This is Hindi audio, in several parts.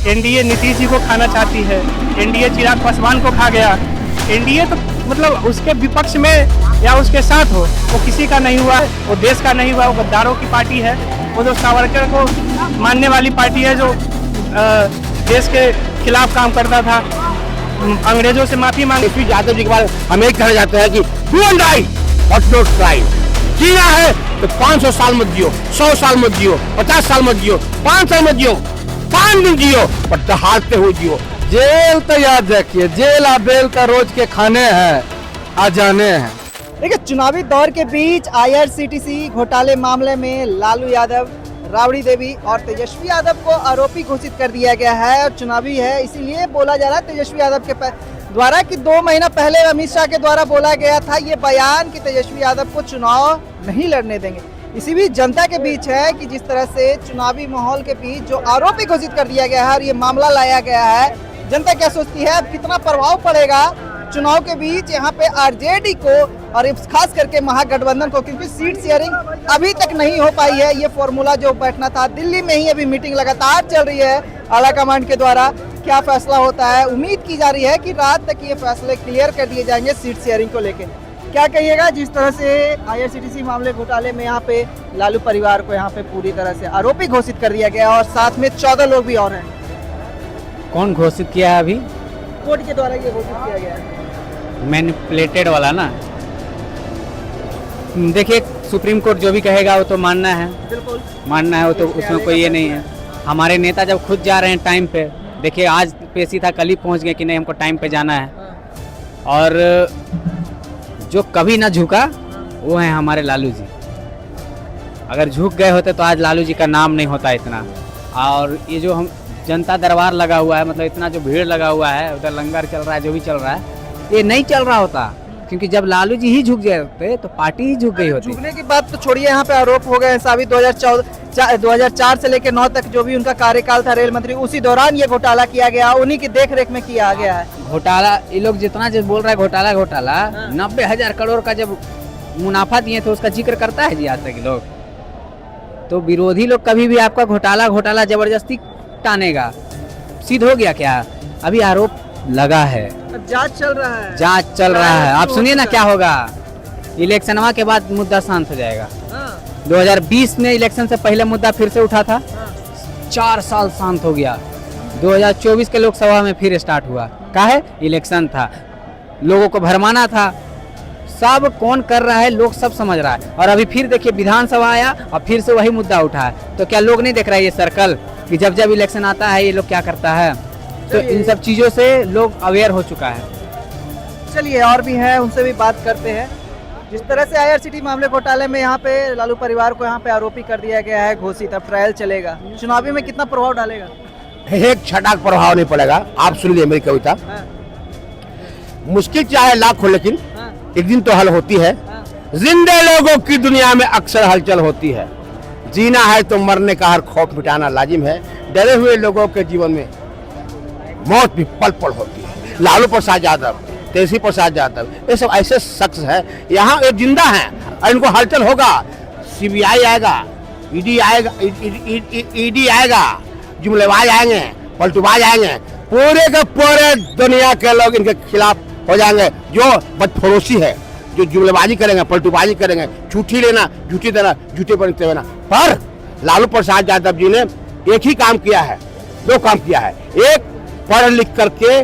एनडीए नीतीश जी को खाना चाहती है, एनडीए चिराग पासवान को खा गया। एनडीए तो मतलब उसके विपक्ष में या उसके साथ हो, वो किसी का नहीं हुआ, वो देश का नहीं हुआ, वो गद्दारों की पार्टी है। वो जो सावरकर को मानने वाली पार्टी है, जो देश के खिलाफ काम करता था, अंग्रेजों से माफी मांगी। तेजस्वी यादव जी के बारे में हम एक कहना चाहते हैं कि do and die but not try. जीना है तो 500 साल मत जियो, 100 साल मत जियो, 50 साल मत जियो, 5 साल मत जियो, 5 दिन जियो, पर दहाड़ते हुए जियो। जेल तो याद रखिए, जेल आ बेल का रोज के खाने हैं, आ जाने हैं। देखिए, चुनावी दौर के बीच आईआरसीटीसी घोटाले मामले में लालू यादव, राबड़ी देवी और तेजस्वी यादव को आरोपी घोषित कर दिया गया है। और चुनावी है, इसीलिए बोला जा रहा है तेजस्वी यादव के द्वारा कि 2 महीना पहले अमित शाह के द्वारा बोला गया था ये बयान कि तेजस्वी यादव को चुनाव नहीं लड़ने देंगे। इसी बीच जनता के बीच है कि जिस तरह से चुनावी माहौल के बीच जो आरोपी घोषित कर दिया गया है और ये मामला लाया गया है, जनता क्या सोचती है, अब कितना प्रभाव पड़ेगा चुनाव के बीच यहाँ पे आरजेडी को और खास करके महागठबंधन को, क्योंकि सीट शेयरिंग अभी तक नहीं हो पाई है। ये फॉर्मूला जो बैठना था, दिल्ली में ही अभी मीटिंग लगातार चल रही है आला कमांड के द्वारा। क्या फैसला होता है, उम्मीद की जा रही है कि रात तक ये फैसले क्लियर कर दिए जाएंगे सीट शेयरिंग को लेकर। क्या कहिएगा, जिस तरह से आईआरसीटीसी मामले घोटाले में यहाँ पे लालू परिवार को यहाँ पे पूरी तरह से आरोपी घोषित कर दिया गया और साथ में 14 लोग भी और हैं। कौन घोषित किया है? अभी कोर्ट के द्वारा ये घोषित किया गया है, मैनिपुलेटेड वाला ना। देखिए, सुप्रीम कोर्ट जो भी कहेगा वो तो मानना है, बिल्कुल मानना है, वो तो उसमें कोई ये नहीं है। हमारे नेता जब खुद जा रहे हैं टाइम पे, देखिए आज पेशी था, कल ही पहुँच गए कि नहीं हमको टाइम पे जाना है। और जो कभी ना झुका वो है हमारे लालू जी। अगर झुक गए होते तो आज लालू जी का नाम नहीं होता इतना। और ये जो हम जनता दरबार लगा हुआ है, मतलब इतना जो भीड़ लगा हुआ है, उधर लंगर चल रहा है, जो भी चल रहा है, ये नहीं चल रहा होता। क्योंकि जब लालू जी ही झुक जाते तो पार्टी ही झुक गई होती। झुकने की बात तो छोड़िए, यहाँ पे आरोप हो गए हैं साबित। 2004 से लेकर 9 तक जो भी उनका कार्यकाल था रेल मंत्री, उसी दौरान ये घोटाला किया गया, उन्हीं की देखरेख में किया गया है घोटाला। ये लोग जितना जो बोल रहा है घोटाला घोटाला, 90,000 करोड़ का जब मुनाफा दिए थे उसका जिक्र करता है जी आज तक लोग। तो विरोधी लोग कभी भी आपका घोटाला घोटाला जबरदस्ती टानेगा। सिद्ध हो गया क्या? अभी आरोप लगा है, जांच चल रहा है, जांच चल रहा है। आप सुनिए ना क्या होगा। इलेक्शनवा के बाद मुद्दा शांत हो जाएगा। 2020 में इलेक्शन से पहले मुद्दा फिर से उठा था, 4 साल शांत हो गया। 2024 के लोकसभा में फिर स्टार्ट हुआ। क्या है? इलेक्शन था, लोगों को भरमाना था। सब कौन कर रहा है लोग सब समझ रहा है। और अभी फिर देखिए विधानसभा आया और फिर से वही मुद्दा उठा है। तो क्या लोग नहीं देख रहे ये सर्कल कि जब जब इलेक्शन आता है ये लोग क्या करता है? तो इन सब चीज़ों से लोग अवेयर हो चुका है। चलिए, और भी हैं, उनसे भी बात करते हैं। जिस तरह से आईआरसीटी मामले घोटाले में यहाँ पे लालू परिवार को यहाँ पे आरोपी कर दिया गया है घोषित, अब ट्रायल चलेगा, चुनावी में कितना प्रभाव डालेगा? एक छटाक प्रभाव नहीं पड़ेगा। आप सुन लीजिए मेरी कविता। मुश्किल चाहे लाख हो, लेकिन एक दिन तो हल होती है। जिंदे लोगों की दुनिया में अक्सर हलचल होती है। जीना है तो मरने का हर खौफ मिटाना लाजिम है। डरे हुए लोगों के जीवन में मौत भी पल पल होती है। लालू प्रसाद यादव, तेजस्वी प्रसाद यादव, ये सब ऐसे शख्स है, यहाँ ये जिंदा हैं और इनको हलचल होगा। सीबीआई आएगा, ईडी आएगा, ईडी आएगा, जुमलेबाज आएंगे, पलटूबाज आएंगे, पूरे के पूरे दुनिया के लोग इनके खिलाफ हो जाएंगे। जो बदफरोशी है, जो जुमलेबाजी करेंगे, पलटूबाजी करेंगे, झूठी लेना, झूठी देना, झूठे बनते देना। पर लालू प्रसाद यादव जी ने एक ही काम किया है, 2 काम किया है। एक, पढ़ लिख करके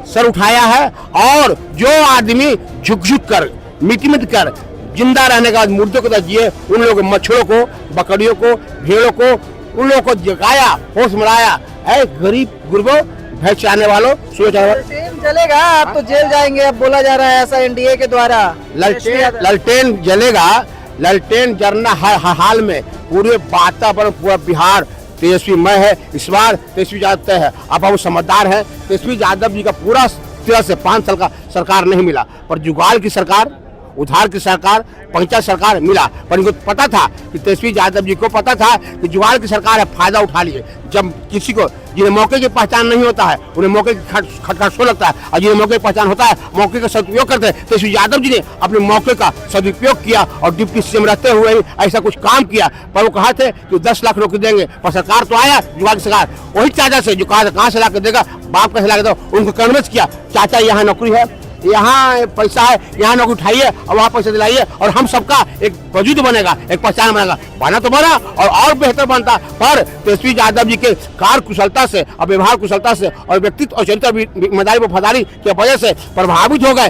सर उठाया है, और जो आदमी झुक झुक कर, मिट कर जिंदा रहने के बाद मुर्दों को जिए, उन लोगों मच्छरों को, बकरियों को, भेड़ों को, उन लोगों को जगाया, होश मिलाया। ऐ गरीब गुरबों, भैंस चाहने वालों, सूरज ललटेन जलेगा, आप तो जेल जाएंगे, अब बोला जा रहा है ऐसा एनडीए के द्वारा। ललटेन जलेगा, ललटेन जलना हर हाल में। पूरे वातावरण, पूरा बिहार तेजस्वी मय है। इस बार तेजस्वी यादव तय है। अब हम समझदार हैं। तेजस्वी यादव जी का पूरा तरह से 5 साल का सरकार नहीं मिला, पर जुगाल की सरकार उधार की सरकार, पंचायत सरकार मिला, पर इनको पता था कि तेजस्वी यादव जी को पता था कि जुगाड़ की सरकार है, फायदा उठा लिए। जब किसी को जिन्हें मौके की पहचान नहीं होता है उन्हें मौके की खटखट सो लगता है, और जिन्हें मौके की पहचान होता है मौके का सदुपयोग करते हैं। तेजस्वी यादव जी ने अपने मौके का सदुपयोग किया और डिप्टी सीएम रहते हुए ही ऐसा कुछ काम किया। पर वो कहा थे कि 10 लाख रोक देंगे, पर सरकार तो आया जुगाड़ की सरकार, वही चाचा से जो कहा था कहाँ से ला के देगा, बाप कैसे ला के दो, उनको कन्विंस किया। चाचा यहाँ नौकरी है, यहाँ पैसा है, यहाँ नौकरी उठाइए और वहाँ पैसा दिलाइए और हम सबका एक वजूद बनेगा, एक पहचान बनेगा। बना तो बना और बेहतर बनता, पर तेजस्वी यादव जी के कार्य कुशलता से और व्यवहार कुशलता से और व्यक्तित्व और चरित्र ईमानदारी वफादारी की वजह से प्रभावित हो गए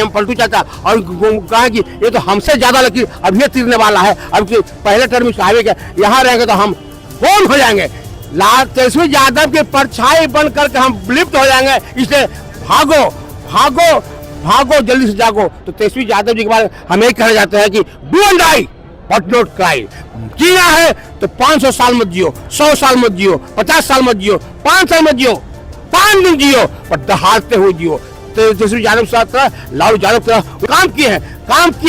पलटू चाचा, और कहा कि ये तो हमसे ज्यादा लेकिन अभी तीरने वाला है। अब पहले टर्म में कहा कि यहाँ रहेंगे तो हम कौन हो जाएंगे, तेजस्वी यादव के परछाई बन करके हम विलुप्त हो जाएंगे, इसलिए भागो भागो भागो, जल्दी से जागो। तो तेजस्वी यादव जी के बारे में हम यही कहना चाहते हैं कि do and die but not cry. जीना है तो 500 साल मत जियो, 100 साल मत जियो, 50 साल मत जियो, 5 साल मत जियो, 5 दिन जियो, पर दहाड़ते हुए जियो। तेजस्वी यादव साथ लालू यादव का काम किए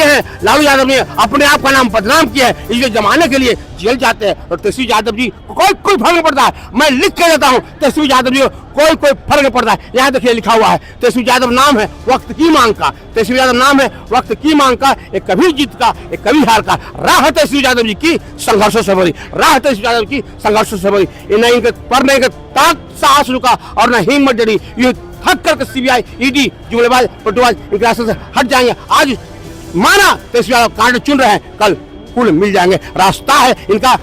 हैं। लालू यादव ने अपने आप का नाम बदनाम किया है, इसलिए जमाने के लिए जेल जाते हैं। और तेजस्वी यादव जी कोई फर्क नहीं पड़ता है, मैं लिख के देता हूँ तेजस्वी यादव जी कोई फर्क नहीं पड़ता है। यहाँ देखिए लिखा हुआ है, तेजस्वी यादव नाम है वक्त की मांग का, तेजस्वी यादव नाम है वक्त की मांग का, एक कभी जीत का एक कभी हार का। राह तेजस्वी यादव जी की संघर्षों से भरी, राह तेजस्वी यादव की संघर्षों से भरी। न इनके पर नहीं ताक साहस रुका और न हिम्मत डरी, ये थक करके सीबीआई, ईडी, जुमलेबाज, पटवाज इनके रास्ते से हट जाएंगे। आज माना तेजस्वी यादव कांड चुन रहे हैं, कल फूल मिल जाएंगे। रास्ता है इनका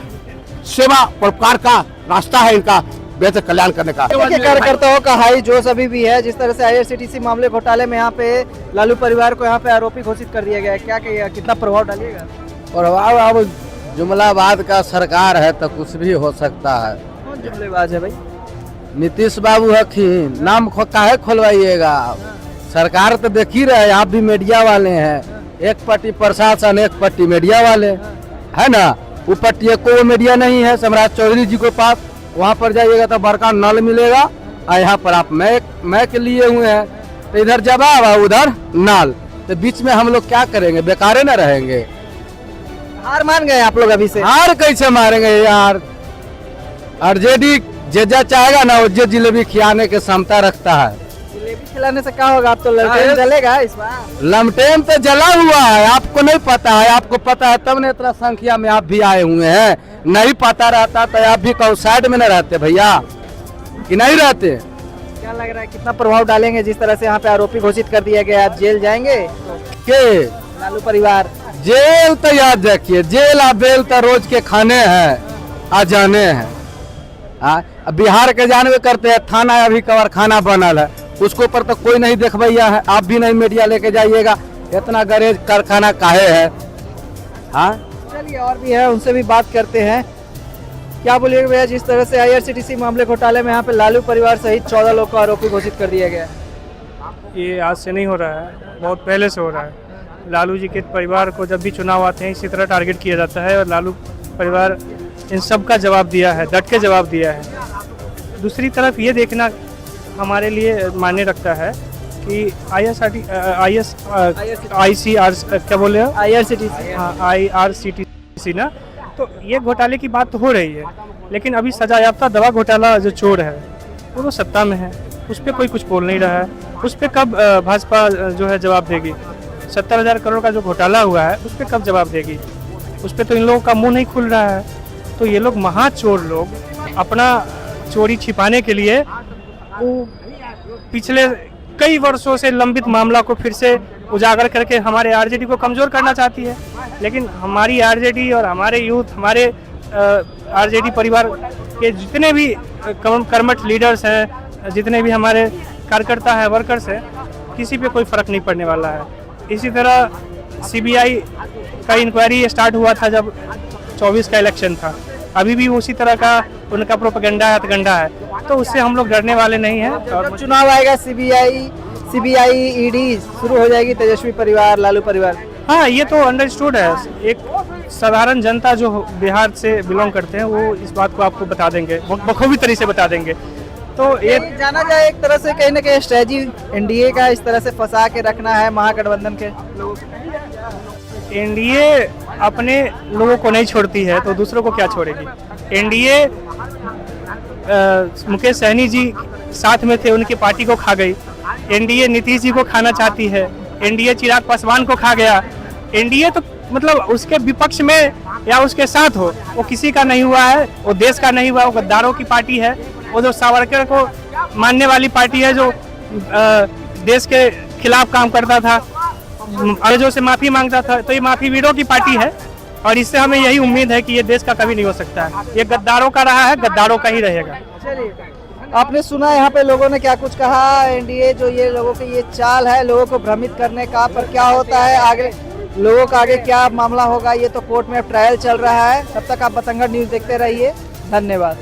सेवा परोपकार का, रास्ता है इनका बेहतर कल्याण करने का। कार्यकर्ताओं का हाई जोश अभी भी है, जिस तरह से IRCTC मामले घोटाले में यहाँ पे लालू परिवार को यहाँ पे आरोपी घोषित कर दिया गया है, क्या कहिएगा, कितना प्रभाव डालिएगा? प्रभाव अब जुमलाबाद का सरकार है तो कुछ भी हो सकता है। कौन जुमलेबाज है भाई? नीतीश बाबू हकीम नाम काहे खोलवाइएगा, सरकार तो देख ही रहे, आप भी मीडिया वाले हैं, एक पट्टी प्रशासन एक पट्टी मीडिया वाले है ना। वो पट्टी को मीडिया नहीं है सम्राट चौधरी जी के पास, वहाँ पर जाइएगा तो बड़का नल मिलेगा, और यहाँ पर आप मैक लिए हुए हैं, तो इधर जवाब है उधर नल, तो बीच में हम लोग क्या करेंगे, बेकारे न रहेंगे। हार मान गए आप लोग अभी से? हार कैसे मारेंगे यार, आरजेडी जे चाहेगा ना वो जिलेबी खिलाने की क्षमता रखता है। जिलेबी खिलाने से क्या होगा, आप तो ललटेन जलेगा इस बार। लमटेन तो जला हुआ है, आपको नहीं पता है, आपको पता है तब ने इतना संख्या में आप भी आए हुए हैं। नहीं पता रहता तो आप भी कौ साइड में न रहते भैया, कि नहीं रहते। क्या लग रहा है कितना प्रभाव डालेंगे, जिस तरह से यहाँ पे आरोपी घोषित कर दिया गया, आप जेल जाएंगे? के लालू परिवार जेल तो याद रखिए, जेल आ बेल तो रोज के खाने हैं, आ जाने हैं। बिहार के जानवे करते हैं, थाना अभी कवर खाना बनल है, उसको ऊपर तो कोई नहीं देखभैया है, आप भी नहीं मीडिया लेके जाइएगा, इतना गरेज कारखाना काहे है। हाँ चलिए और भी है, उनसे भी बात करते हैं। क्या बोलिएगा भैया, जिस तरह से IRCTC मामले घोटाले में यहाँ पे लालू परिवार सहित 14 लोग को आरोपी घोषित कर दिया गया? ये आज से नहीं हो रहा है, बहुत पहले से हो रहा है। लालू जी के परिवार को जब भी चुनाव आते हैं इसी तरह टारगेट किया जाता है, और लालू परिवार इन सब का जवाब दिया है, डट के जवाब दिया है। दूसरी तरफ ये देखना हमारे लिए मायने रखता है कि IRCTC ना, तो ये घोटाले की बात तो हो रही है, लेकिन अभी सजायाफ्ता दवा घोटाला जो चोर है वो तो सत्ता में है, उस पर कोई कुछ बोल नहीं रहा है। उस पर कब भाजपा जो है जवाब देगी? 70,000 करोड़ का जो घोटाला हुआ है उस पर कब जवाब देगी? उस पर तो इन लोगों का मुंह नहीं खुल रहा है। तो ये लोग महाचोर लोग अपना चोरी छिपाने के लिए वो पिछले कई वर्षों से लंबित मामला को फिर से उजागर करके हमारे आरजेडी को कमज़ोर करना चाहती है। लेकिन हमारी आरजेडी और हमारे यूथ, हमारे आरजेडी परिवार के जितने भी कर्मठ लीडर्स हैं, जितने भी हमारे कार्यकर्ता हैं, वर्कर्स हैं, किसी पे कोई फ़र्क नहीं पड़ने वाला है। इसी तरह सीबीआई का इंक्वायरी स्टार्ट हुआ था जब 24 का इलेक्शन था, अभी भी उसी तरह का उनका प्रोपेगेंडा है, हथकंडा है, तो उससे हम लोग डरने वाले नहीं हैं। और चुनाव आएगा, सीबीआई ईडी शुरू हो जाएगी, तेजस्वी परिवार, लालू परिवार। हाँ, ये तो अंडरस्टूड है। एक साधारण जनता जो बिहार से बिलोंग करते हैं वो इस बात को आपको बता देंगे, बखूबी तरीके से बता देंगे। तो ये जाना जाए एक तरह से कहीं ना कहीं स्ट्रेटजी एनडीए का इस तरह से फंसा के रखना है महागठबंधन के लोगों को। एनडीए अपने लोगों को नहीं छोड़ती है तो दूसरों को क्या छोड़ेगी। एनडीए मुकेश सहनी जी साथ में थे, उनकी पार्टी को खा गई। एनडीए नीतीश जी को खाना चाहती है। एनडीए चिराग पासवान को खा गया। एनडीए तो मतलब उसके विपक्ष में या उसके साथ हो, वो किसी का नहीं हुआ है, वो देश का नहीं हुआ, वो गद्दारों की पार्टी है। वो जो सावरकर को मानने वाली पार्टी है, जो देश के खिलाफ काम करता था, अंग्रेजों से माफी मांगता था, तो ये माफी वीरों की पार्टी है। और इससे हमें यही उम्मीद है कि ये देश का कभी नहीं हो सकता है। ये गद्दारों का रहा है, गद्दारों का ही रहेगा। चलिए, आपने सुना यहाँ पे लोगों ने क्या कुछ कहा। एनडीए जो ये लोगों की ये चाल है लोगों को भ्रमित करने का, पर क्या होता है आगे, लोगों का आगे क्या मामला होगा, ये तो कोर्ट में अब ट्रायल चल रहा है। तब तक आप बतंगड़ न्यूज देखते रहिए। धन्यवाद।